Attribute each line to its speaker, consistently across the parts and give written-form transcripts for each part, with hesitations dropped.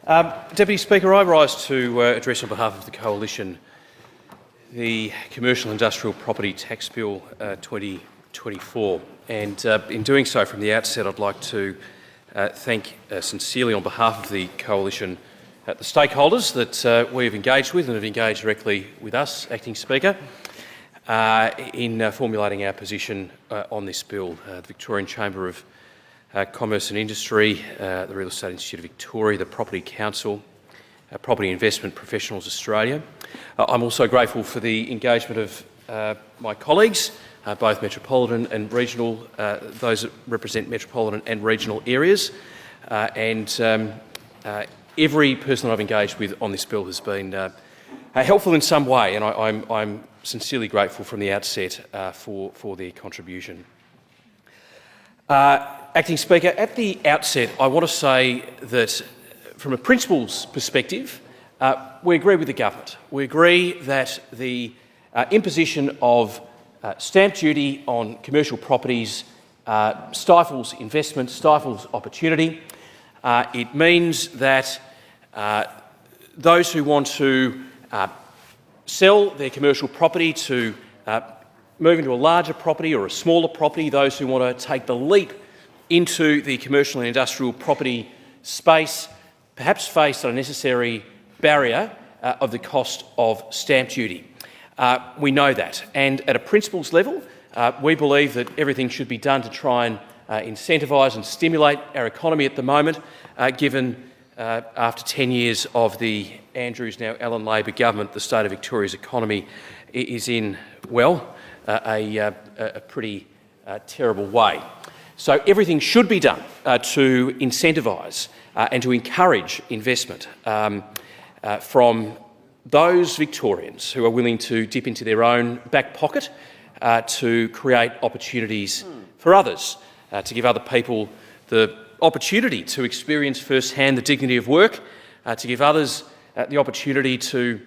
Speaker 1: Deputy Speaker, I rise to address on behalf of the Coalition the Commercial Industrial Property Tax Bill 2024. And in doing so, from the outset, I'd like to thank sincerely on behalf of the Coalition the stakeholders that we have engaged with and have engaged directly with us, Acting Speaker, in formulating our position on this bill. The Victorian Chamber of Commerce and Industry, the Real Estate Institute of Victoria, the Property Council, Property Investment Professionals Australia. I'm also grateful for the engagement of my colleagues, both metropolitan and regional, those that represent metropolitan and regional areas, and every person that I've engaged with on this bill has been helpful in some way, and I'm sincerely grateful from the outset for their contribution. Acting Speaker, at the outset, I want to say that from a principles perspective, we agree with the government. We agree that the imposition of stamp duty on commercial properties stifles investment, stifles opportunity. It means that those who want to sell their commercial property to move into a larger property or a smaller property, those who want to take the leap into the commercial and industrial property space, perhaps face an unnecessary barrier of the cost of stamp duty. We know that, and at a principles level, we believe that everything should be done to try and incentivise and stimulate our economy at the moment, given after 10 years of the Andrews, now Allan Labor government, the state of Victoria's economy is in, well, a pretty terrible way. So everything should be done to incentivise and to encourage investment from those Victorians who are willing to dip into their own back pocket to create opportunities for others, to give other people the opportunity to experience firsthand the dignity of work, to give others the opportunity to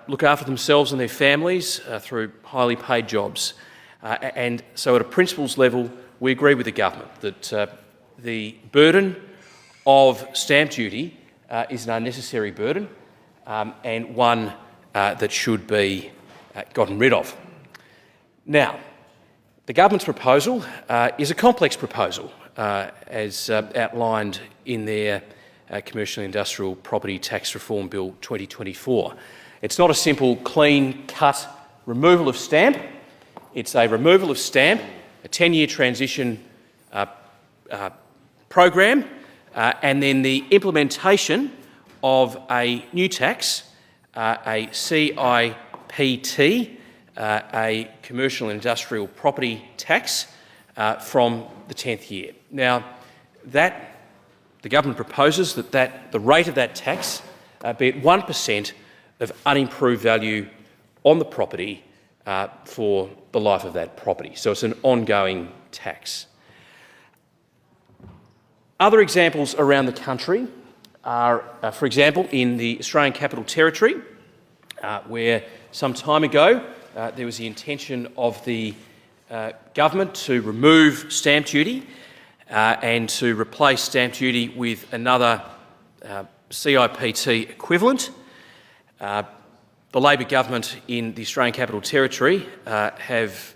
Speaker 1: look after themselves and their families through highly paid jobs. And so at a principles level, we agree with the government that the burden of stamp duty is an unnecessary burden and one that should be gotten rid of. Now, the government's proposal is a complex proposal, as outlined in their Commercial and Industrial Property Tax Reform Bill 2024. It's not a simple, clean-cut removal of stamp. It's a removal of stamp, a 10-year transition program, and then the implementation of a new tax, a CIPT, a Commercial and Industrial Property Tax, from the 10th year. Now, the government proposes that the rate of that tax be at 1% of unimproved value on the property for the life of that property. So it's an ongoing tax. Other examples around the country are, for example, in the Australian Capital Territory, where some time ago there was the intention of the government to remove stamp duty and to replace stamp duty with another CIPT equivalent. The Labor government in the Australian Capital Territory have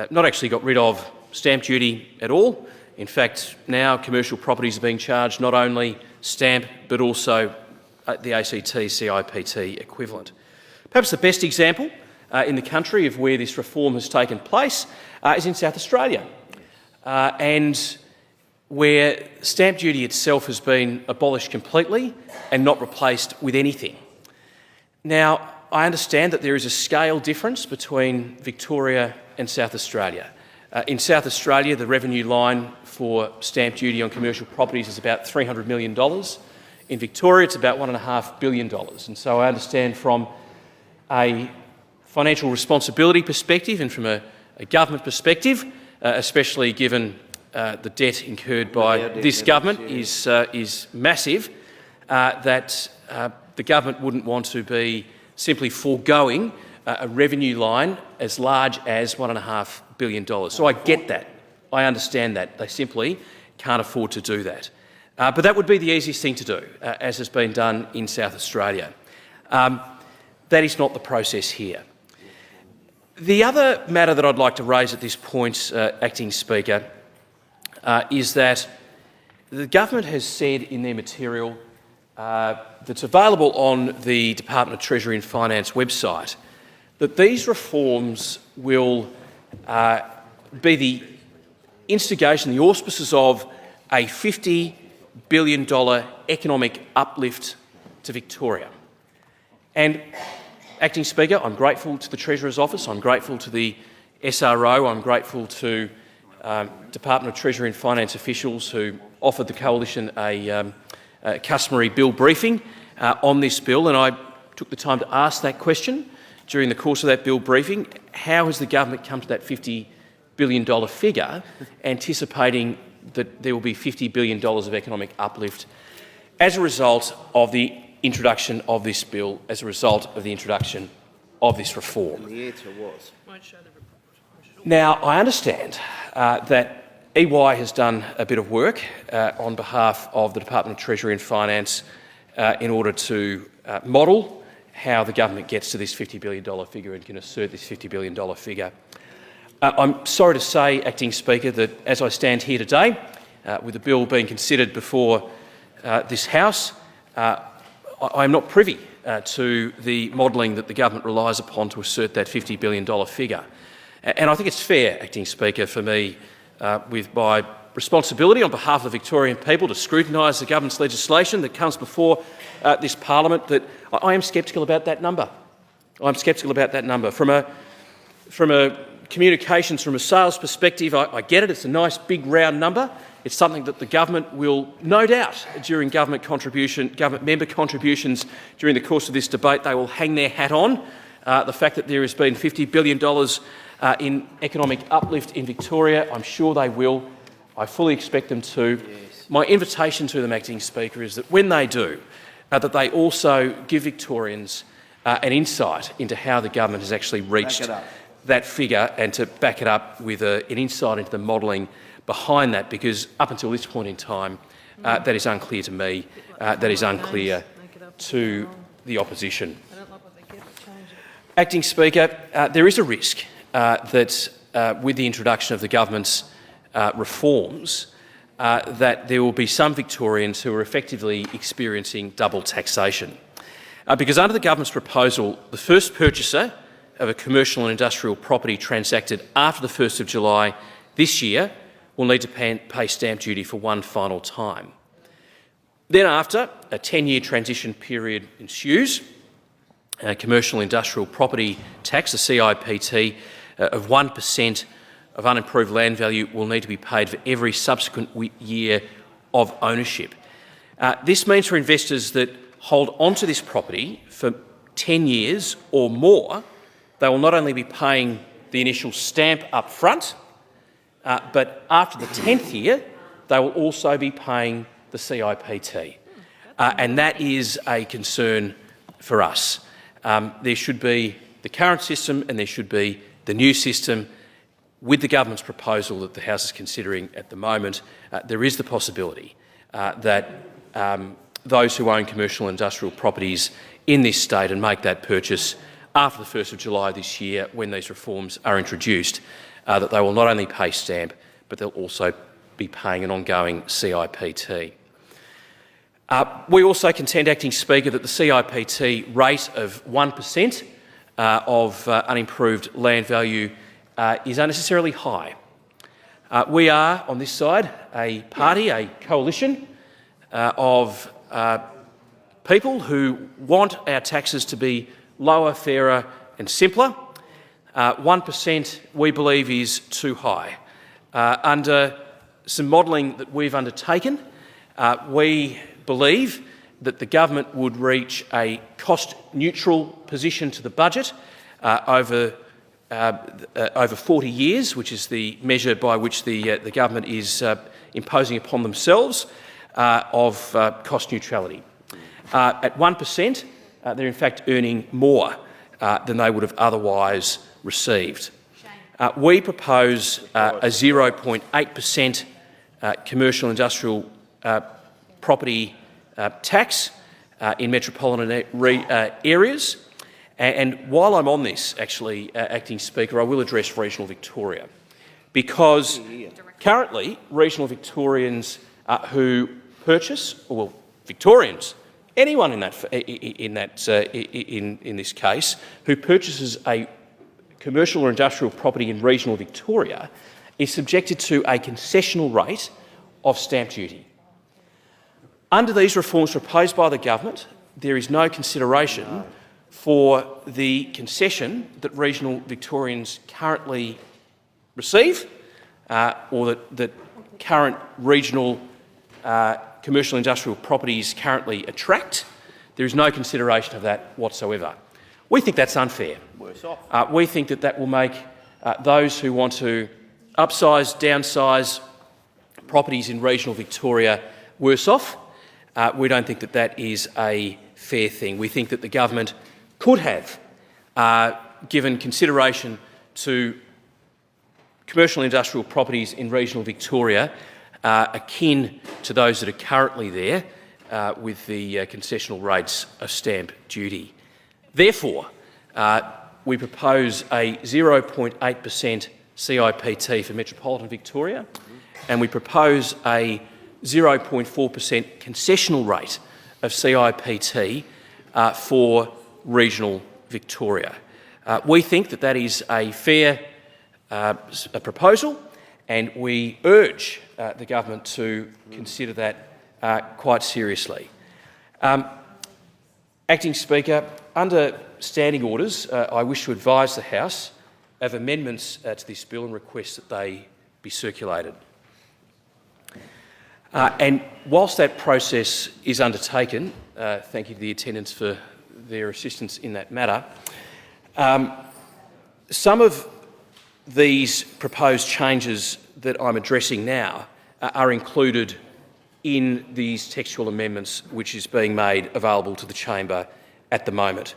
Speaker 1: not actually got rid of stamp duty at all. In fact, now commercial properties are being charged not only stamp but also the ACT CIPT equivalent. Perhaps the best example in the country of where this reform has taken place is in South Australia, and where stamp duty itself has been abolished completely and not replaced with anything. Now, I understand that there is a scale difference between Victoria and South Australia. In South Australia, the revenue line for stamp duty on commercial properties is about $300 million. In Victoria, it's about $1.5 billion. And so I understand from a financial responsibility perspective and from a government perspective, especially given the debt incurred by this government is massive, that the government wouldn't want to be simply foregoing a revenue line as large as $1.5 billion. So I get that. I understand that. They simply can't afford to do that. But that would be the easiest thing to do, as has been done in South Australia. That is not the process here. The other matter that I'd like to raise at this point, Acting Speaker, is that the government has said in their material that's available on the Department of Treasury and Finance website that these reforms will be the instigation, the auspices of a $50 billion economic uplift to Victoria. And, Acting Speaker, I'm grateful to the Treasurer's Office, I'm grateful to the SRO, I'm grateful to Department of Treasury and Finance officials who offered the Coalition a customary bill briefing on this bill, and I took the time to ask that question during the course of that bill briefing. How has the government come to that $50 billion figure, anticipating that there will be $50 billion of economic uplift as a result of the introduction of this bill, as a result of the introduction of this reform?
Speaker 2: And the answer was?
Speaker 1: Now, I understand that EY has done a bit of work on behalf of the Department of Treasury and Finance in order to model how the government gets to this $50 billion figure and can assert this $50 billion figure. I'm sorry to say, Acting Speaker, that as I stand here today, with the bill being considered before this House, I am not privy to the modelling that the government relies upon to assert that $50 billion figure. And I think it's fair, Acting Speaker, for me, with my responsibility on behalf of the Victorian people to scrutinise the government's legislation that comes before this parliament, that I am sceptical about that number. I'm sceptical about that number. From a communications, from a sales perspective, I get it. It's a nice big round number. It's something that the government will no doubt, during government member contributions during the course of this debate, they will hang their hat on. The fact that there has been $50 billion in economic uplift in Victoria, I'm sure they will. I fully expect them to.
Speaker 2: Yes.
Speaker 1: My invitation to them, Acting Speaker, is that when they do, that they also give Victorians an insight into how the government has actually reached that figure, and to back it up with an insight into the modelling behind that, because up until this point in time, that is unclear to me, that is unclear to the opposition. Acting Speaker, there is a risk that with the introduction of the government's reforms, that there will be some Victorians who are effectively experiencing double taxation. Because under the government's proposal, the first purchaser of a commercial and industrial property transacted after the 1st of July this year will need to pay stamp duty for one final time. Then after, a 10-year transition period ensues. Commercial industrial property tax, the CIPT, of 1% of unimproved land value will need to be paid for every subsequent year of ownership. This means for investors that hold onto this property for 10 years or more, they will not only be paying the initial stamp up front, but after the 10th year, they will also be paying the CIPT. And that is a concern for us. There should be the current system and there should be the new system. With the government's proposal that the House is considering at the moment, there is the possibility that those who own commercial and industrial properties in this state and make that purchase after the 1st of July this year, when these reforms are introduced, that they will not only pay stamp, but they'll also be paying an ongoing CIPT. We also contend, Acting Speaker, that the CIPT rate of 1% of unimproved land value is unnecessarily high. We are, on this side, a party, a coalition of people who want our taxes to be lower, fairer and simpler. 1% we believe is too high. Under some modelling that we've undertaken, we believe that the government would reach a cost-neutral position to the budget over 40 years, which is the measure by which the government is imposing upon themselves of cost neutrality. At 1%, they're in fact earning more than they would have otherwise received. We propose a 0.8% commercial industrial property tax in metropolitan areas. And while I'm on this, actually, Acting Speaker, I will address regional Victoria, because currently regional Victorians who purchase, or well, Victorians, anyone in this case who purchases a commercial or industrial property in regional Victoria is subjected to a concessional rate of stamp duty. Under these reforms proposed by the government, there is no consideration for the concession that regional Victorians currently receive, or that current regional commercial industrial properties currently attract. There is no consideration of that whatsoever. We think that's unfair. We think that will make those who want to upsize, downsize properties in regional Victoria worse off. We don't think that is a fair thing. We think that the government could have given consideration to commercial and industrial properties in regional Victoria akin to those that are currently there with the concessional rates of stamp duty. Therefore, we propose a 0.8% CIPT for metropolitan Victoria, and we propose a 0.4% concessional rate of CIPT for regional Victoria. We think that is a fair proposal, and we urge the government to consider that quite seriously. Acting Speaker, under standing orders, I wish to advise the House of amendments to this bill and request that they be circulated. And whilst that process is undertaken, thank you to the attendants for their assistance in that matter, some of these proposed changes that I'm addressing now are included in these textual amendments which is being made available to the chamber at the moment.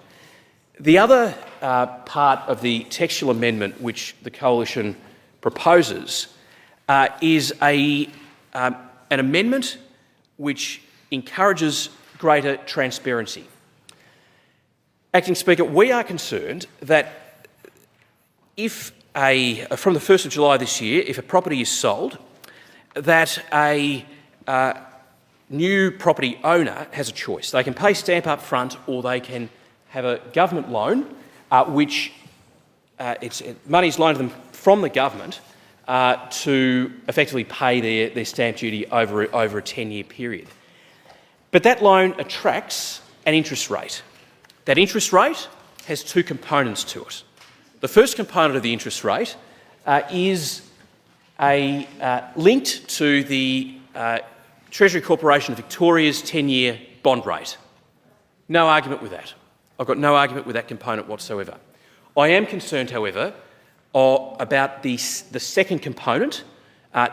Speaker 1: The other part of the textual amendment which the Coalition proposes is an amendment which encourages greater transparency. Acting Speaker, we are concerned that from the 1st of July this year, if a property is sold, that a new property owner has a choice. They can pay stamp up front, or they can have a government loan, which money is loaned to them from the government to effectively pay their stamp duty over a 10-year period. But that loan attracts an interest rate. That interest rate has two components to it. The first component of the interest rate is linked to the Treasury Corporation of Victoria's 10-year bond rate. No argument with that. I've got no argument with that component whatsoever. I am concerned, however, about the second component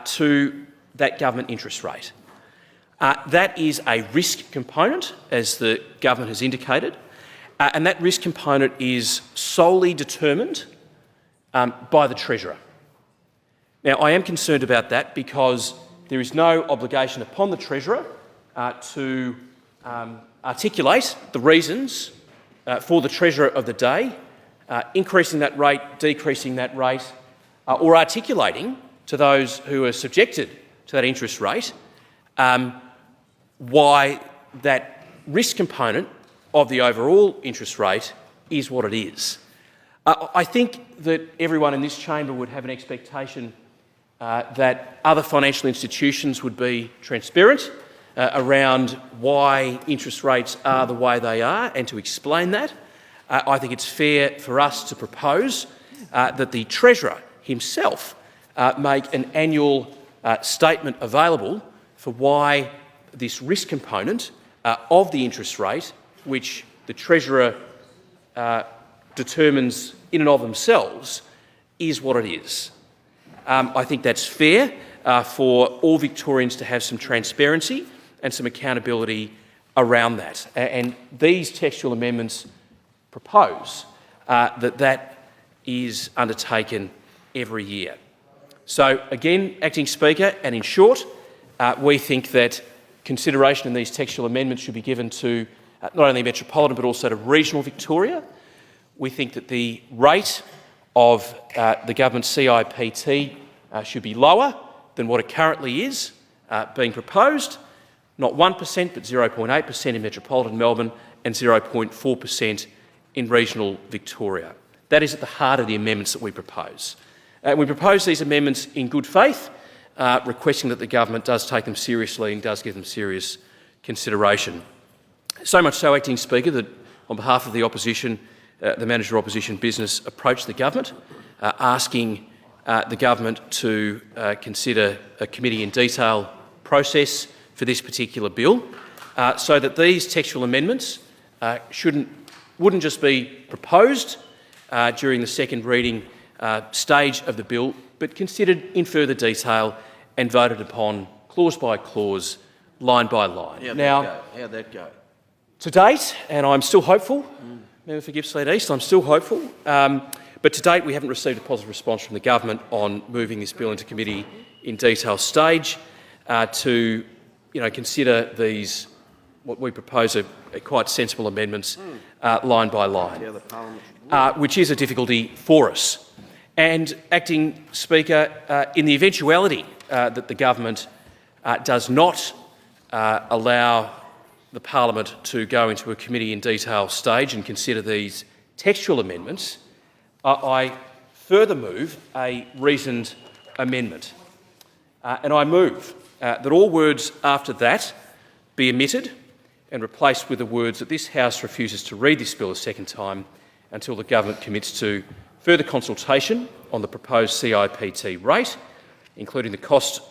Speaker 1: to that government interest rate. That is a risk component, as the government has indicated, and that risk component is solely determined by the Treasurer. Now, I am concerned about that because there is no obligation upon the Treasurer to articulate the reasons for the Treasurer of the day, increasing that rate, decreasing that rate, or articulating to those who are subjected to that interest rate why that risk component of the overall interest rate is what it is. I think that everyone in this chamber would have an expectation that other financial institutions would be transparent around why interest rates are the way they are and to explain that. I think it's fair for us to propose that the Treasurer himself make an annual statement available for why this risk component of the interest rate, which the Treasurer determines in and of themselves, is what it is. I think that's fair for all Victorians to have some transparency and some accountability around that. And these textual amendments propose that is undertaken every year. So again, Acting Speaker, and in short, we think that consideration in these textual amendments should be given to not only metropolitan but also to regional Victoria. We think that the rate of the government's CIPT should be lower than what it currently is being proposed, not 1% but 0.8% in metropolitan Melbourne and 0.4% in regional Victoria. That is at the heart of the amendments that we propose. We propose these amendments in good faith, requesting that the government does take them seriously and does give them serious consideration. So much so, Acting Speaker, that on behalf of the opposition, the Manager Opposition Business approached the government, asking the government to consider a committee in detail process for this particular bill, so that these textual amendments wouldn't just be proposed during the second reading stage of the bill, but considered in further detail and voted upon clause by clause, line by line.
Speaker 2: How'd that go?
Speaker 1: To date, and I'm still hopeful, Member for Gippsland East, I'm still hopeful, but to date we haven't received a positive response from the government on moving this bill into committee in detail stage to consider these, what we propose are quite sensible amendments, line by line, which is a difficulty for us. And, Acting Speaker, in the eventuality that the government does not allow the Parliament to go into a committee in detail stage and consider these textual amendments, I further move a reasoned amendment. And I move that all words after that be omitted and replaced with the words that this House refuses to read this bill a second time until the government commits to further consultation on the proposed CIPT rate, including the cost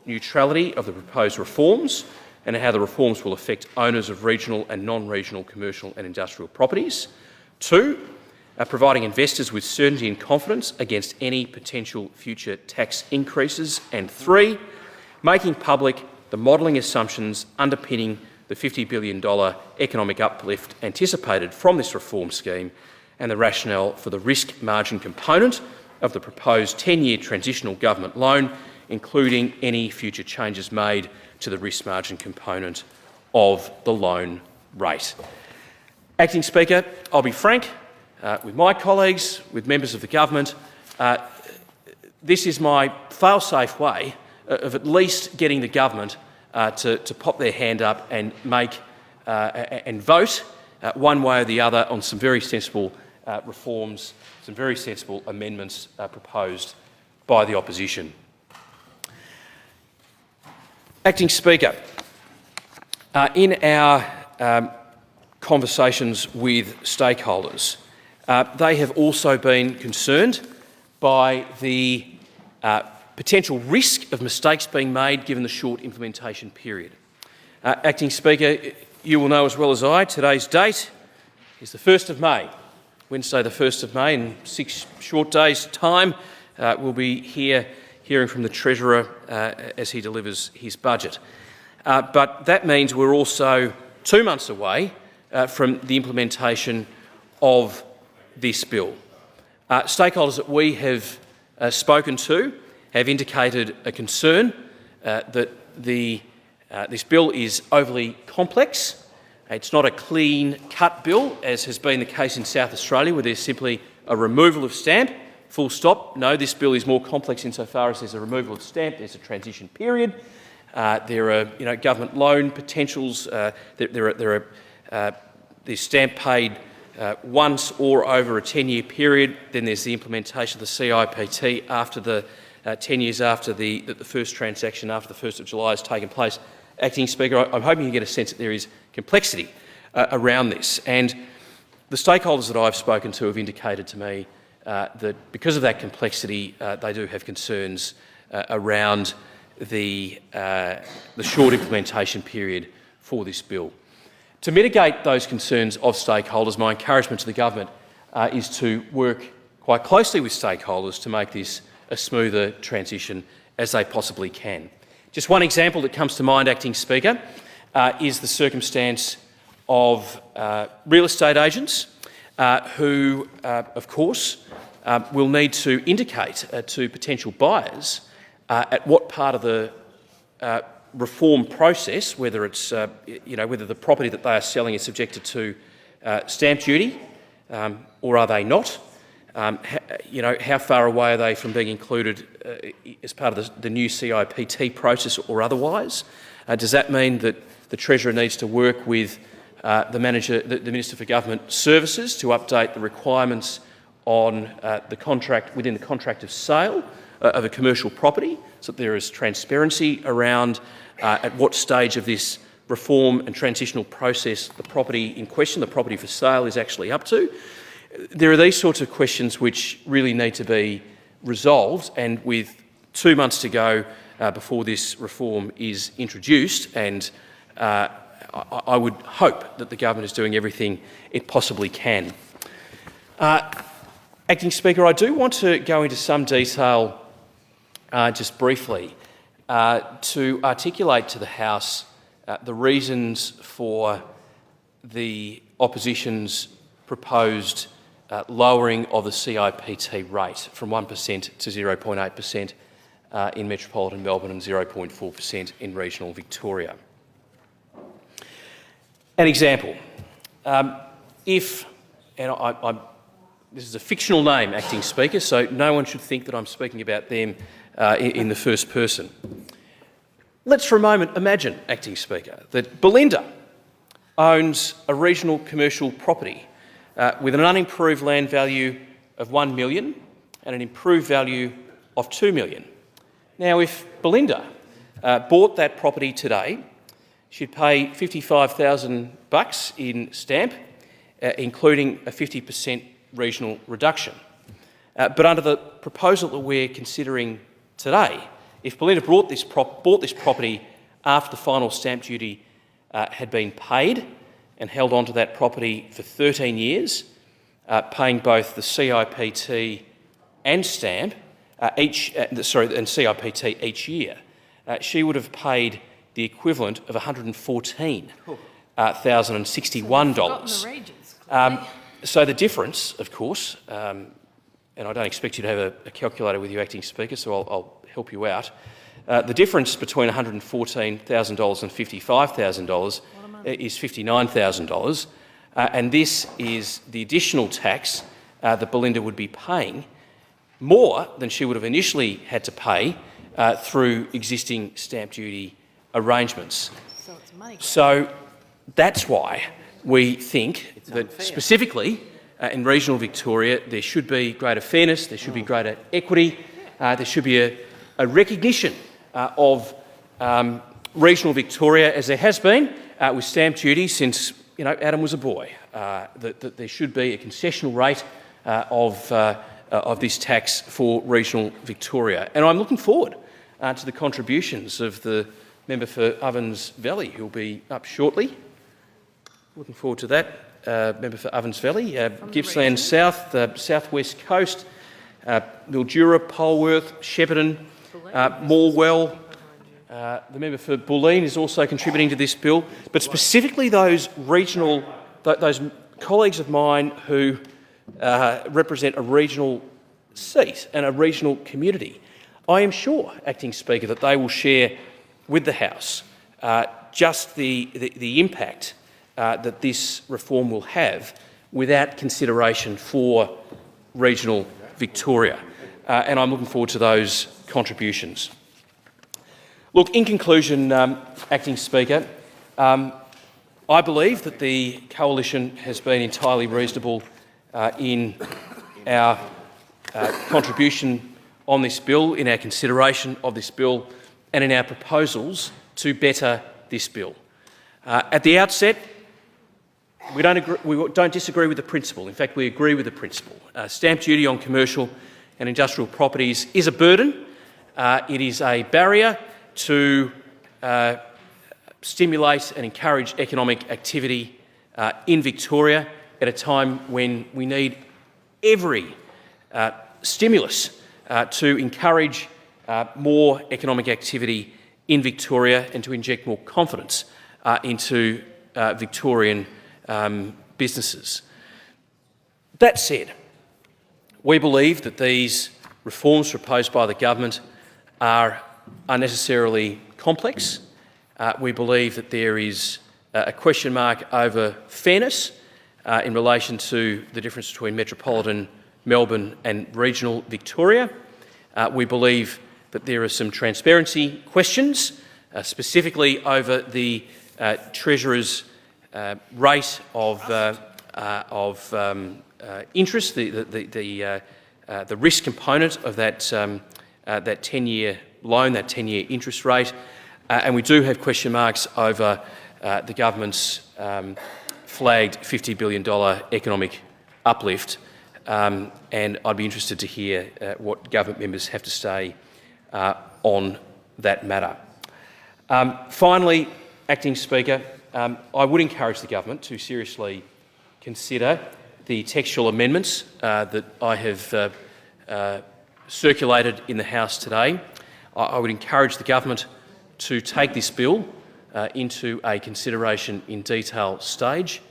Speaker 1: neutrality of the proposed reforms and how the reforms will affect owners of regional and non-regional commercial and industrial properties. 2, providing investors with certainty and confidence against any potential future tax increases. And 3, making public the modelling assumptions underpinning the $50 billion economic uplift anticipated from this reform scheme and the rationale for the risk margin component of the proposed 10-year transitional government loan, including any future changes made to the risk margin component of the loan rate. Acting Speaker, I'll be frank with my colleagues, with members of the government. This is my fail-safe way of at least getting the government to pop their hand up and make and vote one way or the other on some very sensible reforms, some very sensible amendments proposed by the opposition. Acting Speaker, in our conversations with stakeholders, they have also been concerned by the potential risk of mistakes being made given the short implementation period. Acting Speaker, you will know as well as I, today's date is the 1st of May. Wednesday the 1st of May, in 6 short days' time, we'll be here hearing from the Treasurer as he delivers his budget. But that means we're also 2 months away from the implementation of this bill. Stakeholders that we have spoken to have indicated a concern that this bill is overly complex. It's not a clean-cut bill, as has been the case in South Australia, where there's simply a removal of stamp, full stop. No, this bill is more complex insofar as there's a removal of stamp, there's a transition period, there are government loan potentials, there's stamp paid once or over a 10-year period, then there's the implementation of the CIPT after the 10 years after the first transaction, after the 1st of July has taken place. Acting Speaker, I'm hoping you get a sense that there is complexity around this. And the stakeholders that I've spoken to have indicated to me that because of that complexity, they do have concerns around the short implementation period for this bill. To mitigate those concerns of stakeholders, my encouragement to the government is to work quite closely with stakeholders to make this a smoother transition as they possibly can. Just one example that comes to mind, Acting Speaker, is the circumstance of real estate agents who, of course, will need to indicate to potential buyers at what part of the reform process, whether it's whether the property that they are selling is subjected to stamp duty or are they not? How far away are they from being included as part of the new CIPT process or otherwise? Does that mean that the Treasurer needs to work with the Minister for Government Services to update the requirements on the contract within the contract of sale of a commercial property, so that there is transparency around at what stage of this reform and transitional process the property in question, the property for sale, is actually up to? There are these sorts of questions which really need to be resolved, and with 2 months to go before this reform is introduced, and I would hope that the government is doing everything it possibly can. Acting Speaker, I do want to go into some detail just briefly to articulate to the House the reasons for the opposition's proposed lowering of the CIPT rate from 1% to 0.8% in metropolitan Melbourne and 0.4% in regional Victoria. An example, this is a fictional name, Acting Speaker, so no one should think that I'm speaking about them in the first person. Let's for a moment imagine, Acting Speaker, that Belinda owns a regional commercial property with an unimproved land value of $1 million and an improved value of $2 million. Now, if Belinda bought that property today, she'd pay $55,000 in stamp, including a 50% regional reduction. But under the proposal that we're considering today, if Belinda bought this property after the final stamp duty had been paid and held onto that property for 13 years, paying both the CIPT and stamp and CIPT each year, she would have paid the equivalent of $114,061. So the difference, of course, and I don't expect you to have a calculator with you, Acting Speaker, so I'll help you out. The difference between $114,000 and $55,000 is $59,000, and this is the additional tax that Belinda would be paying, more than she would have initially had to pay through existing stamp duty arrangements. So that's why we think that specifically in regional Victoria there should be greater fairness, there should be greater equity, there should be a recognition of regional Victoria, as there has been with stamp duty since Adam was a boy, that there should be a concessional rate of this tax for regional Victoria. And I'm looking forward to the contributions of the member for Ovens Valley, who will be up shortly. Looking forward to that. Member for Ovens Valley, Gippsland South, South West Coast, Mildura, Polwarth, Shepparton, Morwell. The member for Bulleen is also contributing to this bill, but specifically those colleagues of mine who represent a regional seat and a regional community. I am sure, Acting Speaker, that they will share with the House just the impact that this reform will have without consideration for regional Victoria. And I'm looking forward to those contributions. Look, in conclusion, Acting Speaker, I believe that the Coalition has been entirely reasonable in our contribution on this bill, in our consideration of this bill, and in our proposals to better this bill. At the outset, we don't disagree with the principle. In fact, we agree with the principle. Stamp duty on commercial and industrial properties is a burden. It is a barrier to stimulate and encourage economic activity in Victoria at a time when we need every stimulus to encourage more economic activity in Victoria and to inject more confidence into Victorian businesses. That said, we believe that these reforms proposed by the government are unnecessarily complex We believe that there is a question mark over fairness in relation to the difference between metropolitan Melbourne and regional Victoria. We believe that there are some transparency questions, specifically over the Treasurer's rate of interest, the risk component of that 10-year loan, that 10-year interest rate. And we do have question marks over the government's flagged $50 billion economic uplift. And I'd be interested to hear what government members have to say on that matter. Finally, Acting Speaker, I would encourage the government to seriously consider the textual amendments that I have circulated in the House today. I would encourage the government to take this bill into a consideration in detail stage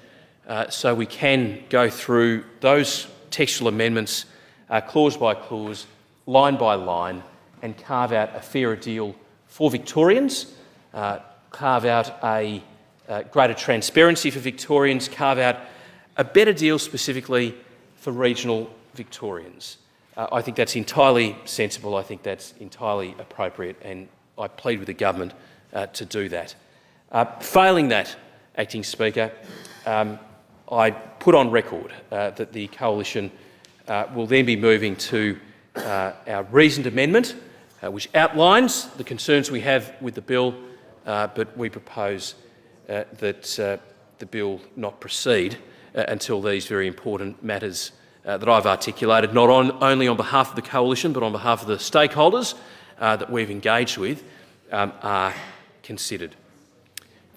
Speaker 1: so we can go through those textual amendments clause by clause, line by line, and carve out a fairer deal for Victorians, carve out a greater transparency for Victorians, carve out a better deal specifically for regional Victorians. I think that's entirely sensible. I think that's entirely appropriate, and I plead with the government to do that. Failing that, Acting Speaker, I put on record that the Coalition will then be moving to our reasoned amendment, which outlines the concerns we have with the bill, but we propose that the bill not proceed until these very important matters that I've articulated, not only on behalf of the Coalition but on behalf of the stakeholders that we've engaged with, are considered.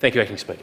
Speaker 1: Thank you, Acting Speaker.